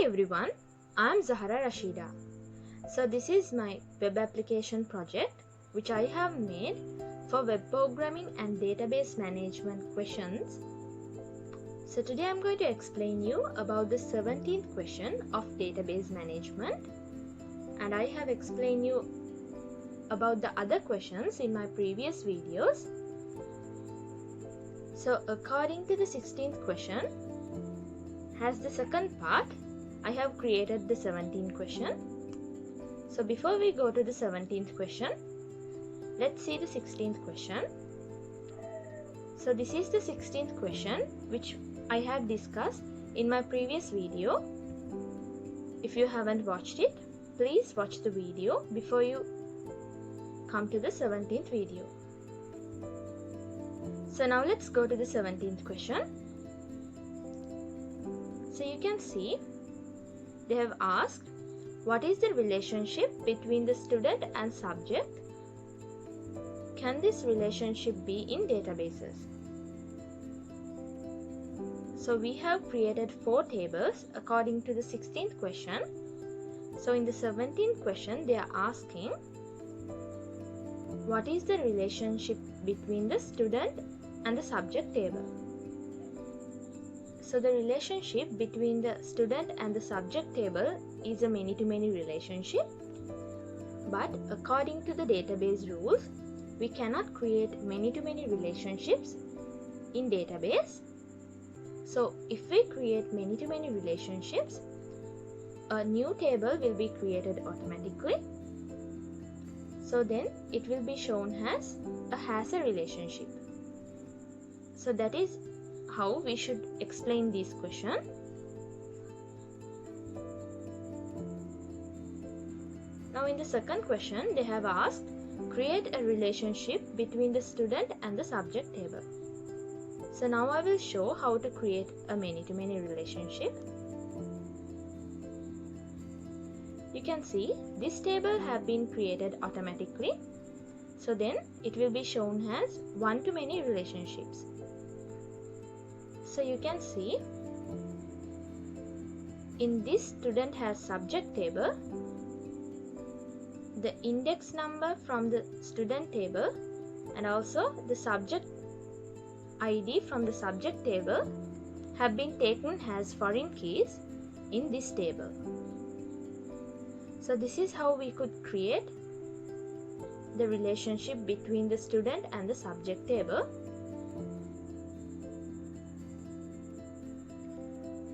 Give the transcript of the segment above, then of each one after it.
everyone, I am Zahara Rasheeda. So this is my web application project which I have made for web programming and database management questions. So today I am going to explain you about the 17th question of database management, and I have explained you about the other questions in my previous videos. So according to the 16th question, as the second part, I have created the 17th question. So before we go to the 17th question, let's see the 16th question. So this is the 16th question which I have discussed in my previous video. If you haven't watched it, please watch the video before you come to the 17th video. So now let's go to the 17th question. So you can see they have asked, what is the relationship between the student and subject? Can this relationship be in databases? So we have created 4 tables according to the 16th question. So in the 17th question they are asking, what is the relationship between the student and the subject table? So the relationship between the student and the subject table is a many-to-many relationship, but according to the database rules, we cannot create many-to-many relationships in database. So if we create many-to-many relationships, a new table will be created automatically. So then it will be shown as a relationship. So that is how we should explain this question. Now in the second question they have asked, create a relationship between the student and the subject table. So now I will show how to create a many-to-many relationship. You can see this table have been created automatically. So then it will be shown as one-to-many relationships. So you can see in this student has subject table, the index number from the student table and also the subject ID from the subject table have been taken as foreign keys in this table. So this is how we could create the relationship between the student and the subject table.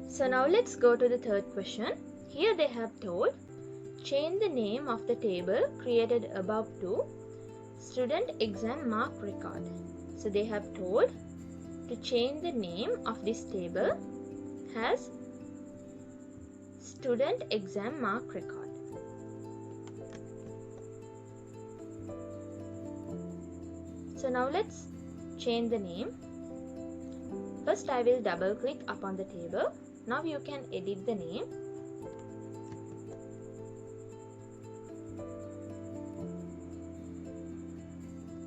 So now let's go to the third question. Here they have told, change the name of the table created above to student exam mark record. So they have told to change the name of this table as student exam mark record. So now let's change the name. First I will double click upon the table. Now you can edit the name.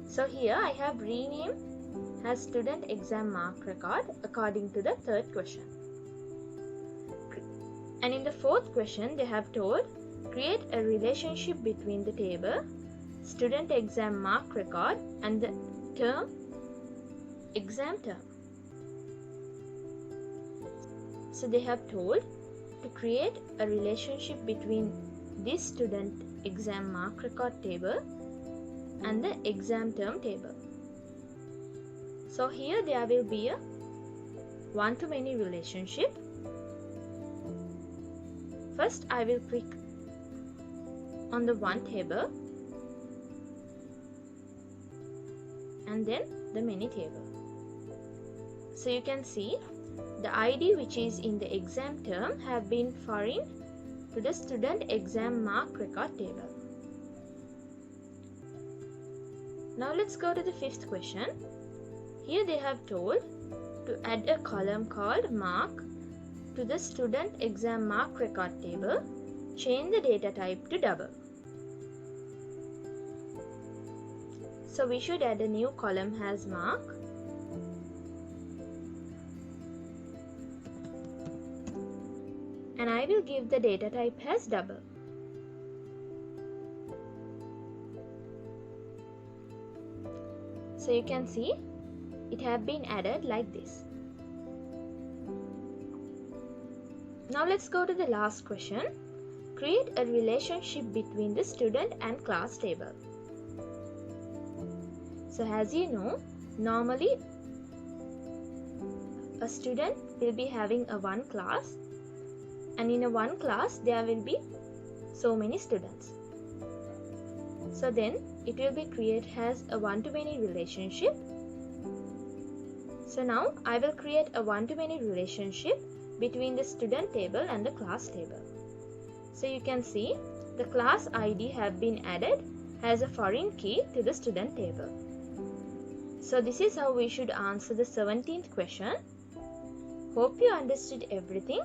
So here I have renamed as student exam mark record according to the third question. And in the fourth question they have told, create a relationship between the table student exam mark record and the term exam term. So they have told to create a relationship between this student exam mark record table and the exam term table. So here there will be a one-to-many relationship. First I will click on the one table and then the many table. So you can see the ID which is in the exam term have been foreign to the student exam mark record table. Now let's go to the fifth question. Here they have told to add a column called mark to the student exam mark record table. Change the data type to double. So we should add a new column as mark. and I will give the data type as double. So you can see it have been added like this. Now let's go to the last question. Create a relationship between the student and class table. So as you know, normally a student will be having a one class, and in a one class there will be so many students. So then it will be created as a one-to-many relationship. So now I will create a one-to-many relationship between the student table and the class table. So you can see the class ID have been added as a foreign key to the student table. So this is how we should answer the 17th question. Hope you understood everything.